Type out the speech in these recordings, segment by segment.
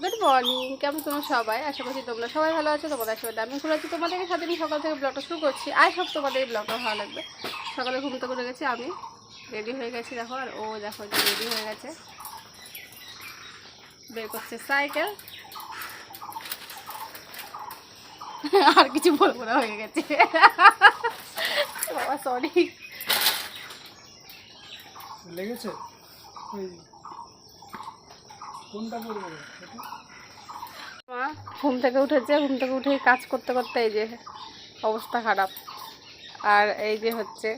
Good morning, কেমন তোমরা সবাই? আশা করছি তোমরা সবাই ভালো আছো। তোমাদের আশীর্বাদ আমি খুলে আছি তোমাদেরকে সাথে নিয়ে সকাল থেকে ব্লগটা শুরু করছি। আই হোপ তোমাদের এই ব্লগটা ভালো লাগবে। সকালে ঘুম থেকে উঠে গেছি, আমি রেডি হয়ে গেছি দেখো, আর ও দেখো যে রেডি হয়ে গেছে, বের করছে সাইকেল। আর কিছু বলবো না, হয়ে গেছে বাবা, সরি। লেগেছে কোনটা করবো? মা ঘুম থেকে উঠেছে, ঘুম থেকে উঠে কাজ করতে করতে এই যে অবস্থা খারাপ। আর এই যে হচ্ছে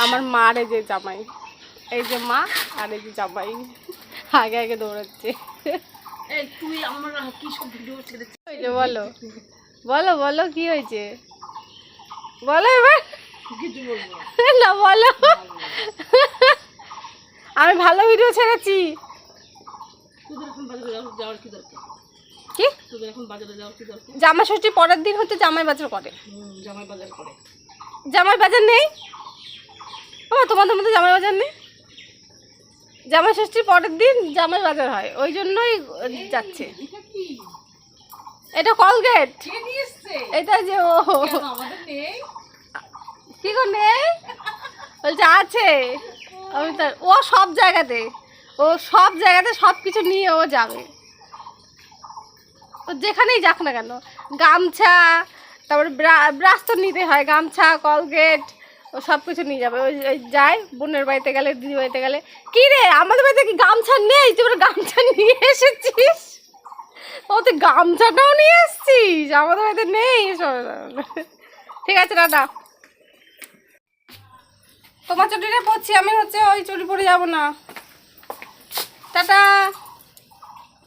আমার মার এই যে জামাই, এই যে মা আর এই যে জামাই আগে আগে দৌড়াচ্ছে। তুই আমার কি সব ভিডিও ছেড়েছিস? ওই যে বলো বলো বলো কি হয়েছে বলো এবার। কিছু বলবো না বলো, আমি ভালো ভিডিও ছেড়েছি। তোদের এখন বাজারে যাওয়ার কি দরকার? কি তোদের এখন বাজারে যাওয়ার কি দরকার? জামাই ষষ্ঠী পরের দিন হচ্ছে জামাই বাজার করে। জামাই বাজার করে? জামাই বাজার নেই ও, তোমাদের মধ্যে জামাই বাজার নেই? জামাই ষষ্ঠীর পরের দিন জামাই বাজার হয়, ওই জন্যই যাচ্ছে। এটা কি? এটা কলগেট, কে নিয়ে এসছে? এটা যে ও কেন আমাদের নেই? কি গো নেই? বলছে আছে। আমি তার ও সব জায়গাতে, ও সব জায়গাতে সব কিছু নিয়ে ও যাবে, ও যেখানেই যাক না কেন। গামছা, তারপরে ব্রাশ তো নিতে হয়, গামছা কলগেট ও সব কিছু নিয়ে যাবে। ওই ওই যায় বোনের বাড়িতে গেলে, দিদি বাড়িতে গেলে। কি রে আমাদের বাড়িতে কি গামছা নেই? তুই গামছা নিয়ে এসেছিস? ও তুই গামছাটাও নিয়ে এসছিস? আমাদের বাড়িতে নেই। ঠিক আছে দাদা, তোমার চটিটা পরছি, আমি হচ্ছে ওই চটি পরে যাবো না। টাটা,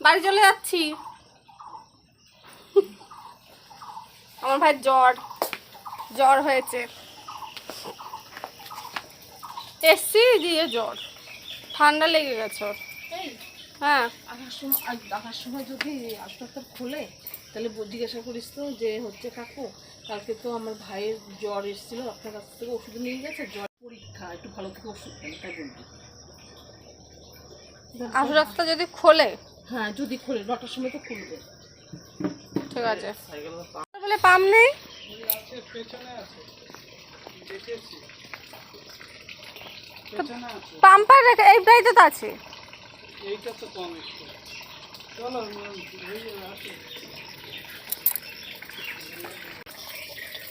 বাড়ি চলে যাচ্ছি। আমার ভাই জ্বর হয়েছে, এসছি দিয়ে জ্বর, ঠান্ডা লেগে গেছে ওর। এই হ্যাঁ আসার সময় যদি আস্তে খোলে তাহলে জিজ্ঞাসা করিস তো যে হচ্ছে কাকু, কালকে তো আমার ভাইয়ের জ্বর এসেছিল, আপনার কাছ থেকে ওষুধ নিয়ে গেছে, জ্বর পরীক্ষা, একটু ভালো থেকে ওষুধ দেন, তাই বলবি। আসল রাস্তা যদি খোলে, হ্যাঁ যদি খোলে 9টার সময় তো খুলবে। ঠিক আছে। বলে পাম নেই, পেছনে আছে, দেখেছি পেছনে আছে, পাম্পার রেখে এইটাই তো আছে। এইটা তো কম একটু। চলো আসো।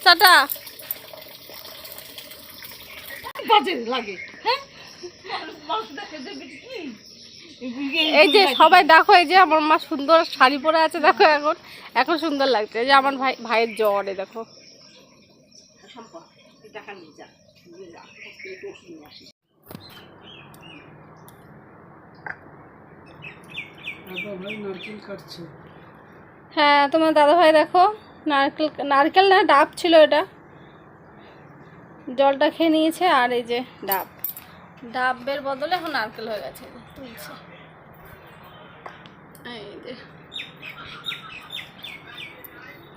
টাটা। বাজে লাগে, হ্যাঁ মানুষ দেখে দেখবি কি? এই যে সবাই দেখো, এই যে আমার মা সুন্দর শাড়ি পরে আছে দেখো, এখন সুন্দর লাগছে। এই যে আমার ভাইয়ের জ্বর, দেখো। সম্পা টাকা নিয়ে যা, নিয়ে যা, একটু ওষুধ নিয়ে আসি। দাদা ভাই নারকেল কাটছে। হ্যাঁ তোমার দাদা ভাই দেখো, নারকেল না ডাব ছিল, এটা জলটা খেয়ে নিয়েছে। আর এই যে ডাবের বদলে এখন নারকেল হয়ে গেছে, তুলছে। এই যে,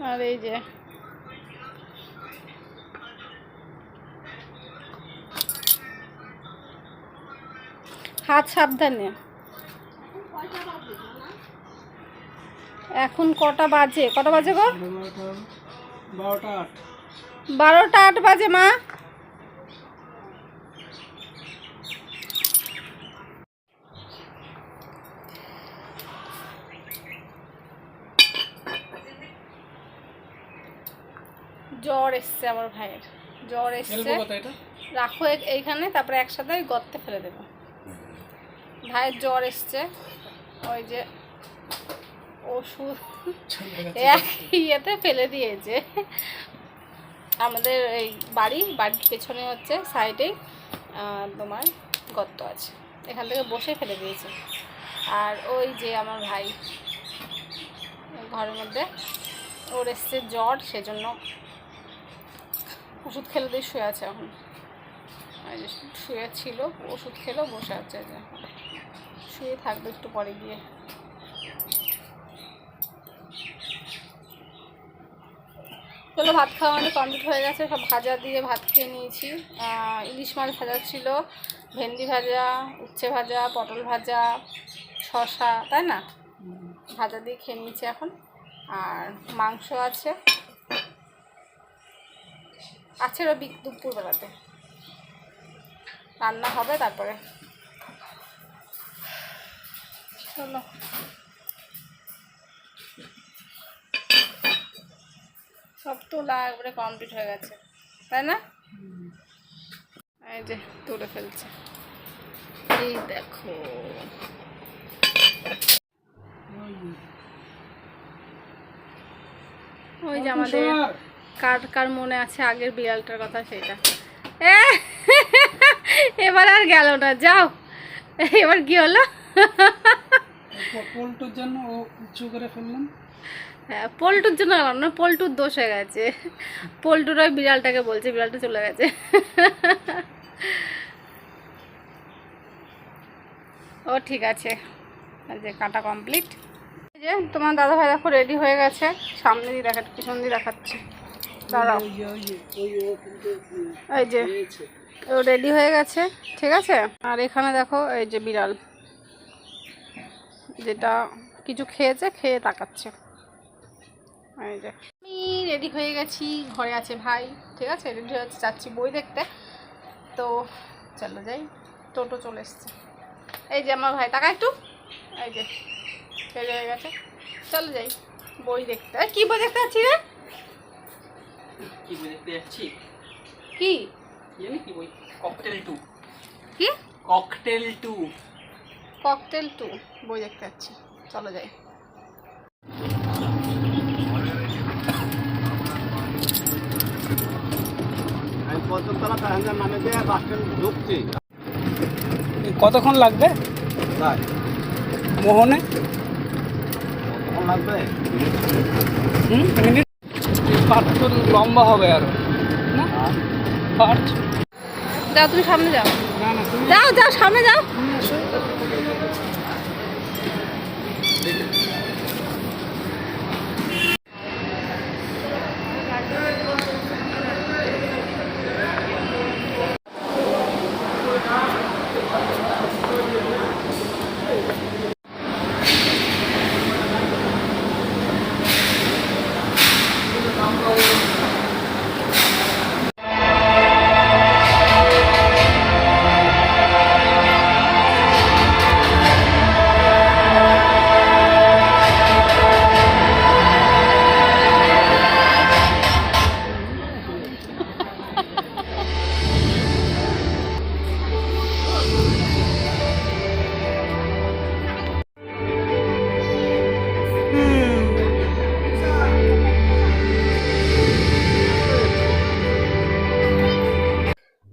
আর এই যে হাত সাবধানে। এখন কটা বাজে গো? 12টা 8। 12টা 8 বাজে মা। জ্বর এসছে আমার ভাইয়ের, জ্বর এসছে। রাখো এইখানে, তারপরে একসাথে ওই গর্তে ফেলে দেবো। ভাইয়ের জ্বর এসছে, ওই যে ওষুধ এক ইয়েতে ফেলে দিয়েছে। আমাদের এই বাড়ির পেছনে হচ্ছে সাইডেই তোমার গর্ত আছে, এখান থেকে বসে ফেলে দিয়েছে। আর ওই যে আমার ভাই ঘরের মধ্যে, ওর এসছে জ্বর, সেজন্য ওষুধ খেলে দিয়ে শুয়ে আছে এখন। শুয়ে ছিল, ওষুধ খেলো, বসে আছে, শুয়ে থাকবে একটু পরে গিয়ে। চলো, ভাত খাওয়া আমাদের কমপ্লিট হয়ে গেছে, সব ভাজা দিয়ে ভাত খেয়ে নিয়েছি। ইলিশ মাছ ভাজা ছিল, ভেন্ডি ভাজা, উচ্ছে ভাজা, পটল ভাজা, শসা, তাই না? ভাজা দিয়ে খেয়ে নিয়েছি এখন। আর মাংস আছে দুপুরবেলাতে রান্না হবে, তারপরে চলো সব তোলা একবারে কমপ্লিট হয়ে গেছে, তাই না? এই যে তুলে ফেলছে, এই দেখো। ওই যে আমাদের কার কার মনে আছে আগের বিড়ালটার কথা, সেটা এবার আর গেল না, যাও। এবার কি হলো? পল্টুর জন্য ও উঁচু করে ফেললাম। হ্যাঁ, পল্টুর জন্য গেল না, পল্টুর দোষ হয়ে গেছে। পল্টুর ওই বিড়ালটাকে বলছে, বিড়ালটা চলে গেছে। ও ঠিক আছে, যে কাটা কমপ্লিট। এই যে তোমার দাদা ভাই দেখো রেডি হয়ে গেছে, সামনে দিয়ে দেখাচ্ছে, পিছন দিয়ে দেখাচ্ছে, দাঁড়াও। এই যে ও রেডি হয়ে গেছে, ঠিক আছে। আর এখানে দেখো এই যে বিড়াল, যেটা কিছু খেয়েছে, খেয়ে তাকাচ্ছে। এই যে আমি রেডি হয়ে গেছি, ঘরে আছে ভাই, ঠিক আছে, রেডি হয়ে যাচ্ছে, যাচ্ছি বই দেখতে। তো চলো যাই, টোটো চলে এসছে। এই যে আমার ভাই, তাকা একটু, এই যে রেডি হয়ে গেছে, চলো যাই বই দেখতে। কি বই দেখতে যাচ্ছি রে? কি বই দেখতে যাচ্ছি? কি জানি কি বই? ককটেল 2। কি? ককটেল 2। ককটেল 2 বই দেখতে যাচ্ছি, চলো যাই। আমি কততলা প্যাসেঞ্জার নামে দিয়ে বাস স্ট্যান্ড ঢুকছি। কতক্ষণ লাগবে মোহনে? কতক্ষণ লাগবে? মিনিট। পাঠ তো লম্বা হবে আরো না? পাঠ যাও, তুমি সামনে যাও, না না তুমি যাও যাও সামনে যাও। আসো।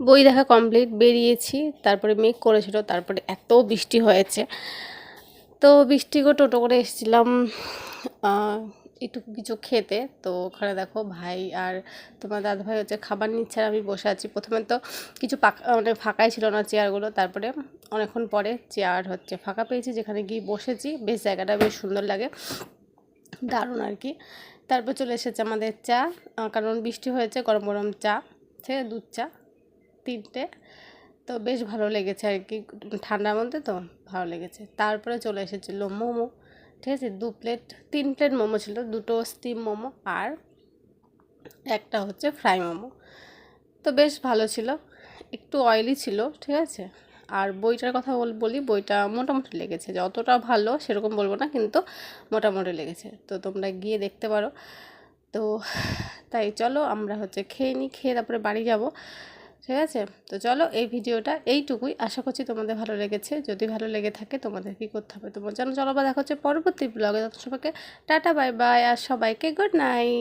বই দেখা কমপ্লিট, বেরিয়েছি, তারপরে মেঘ করেছিল, তারপরে এত বৃষ্টি হয়েছে। তো বৃষ্টি করে টোটো করে এসেছিলাম একটু কিছু খেতে। তো ওখানে দেখো ভাই আর তোমার দাদা ভাই হচ্ছে খাবার নিচ্ছে, আর আমি বসে আছি। প্রথমে তো কিছু মানে ফাঁকাই ছিল না চেয়ারগুলো, তারপরে অনেকক্ষণ পরে চেয়ার হচ্ছে ফাঁকা পেয়েছি, যেখানে গিয়ে বসেছি। বেশ জায়গাটা বেশ সুন্দর লাগে, দারুণ আর কি। তারপর চলে এসেছে আমাদের চা, কারণ বৃষ্টি হয়েছে, গরম গরম চা, ঠিক আছে, দুধ চা 3টে। তো বেশ ভালো লেগেছে আর কি, ঠান্ডার মধ্যে তো ভালো লেগেছে। তারপরে চলে এসেছিলো মোমো, ঠিক আছে, 3 প্লেট মোমো ছিল, 2টো স্টিম মোমো আর একটা হচ্ছে ফ্রাই মোমো। তো বেশ ভালো ছিল, একটু অয়েলি ছিল, ঠিক আছে। আর বইটার কথা বলি, বইটা মোটামুটি লেগেছে, যতটা ভালো সেরকম বলবো না, কিন্তু মোটামুটি লেগেছে। তো তোমরা গিয়ে দেখতে পারো। তো তাই চলো আমরা হচ্ছে খেয়ে নিই, খেয়ে তারপরে বাড়ি যাব, ঠিক আছে। তো চলো, এই ভিডিওটা এইটুকুই, আশা করছি তোমাদের ভালো লেগেছে। যদি ভালো লেগে থাকে তোমাদের কী করতে হবে তোমার জানো। চলো বা দেখা হচ্ছে পরবর্তী ব্লগে। সবাইকে টাটা, বাই বাই, আর সবাইকে গুড নাইট।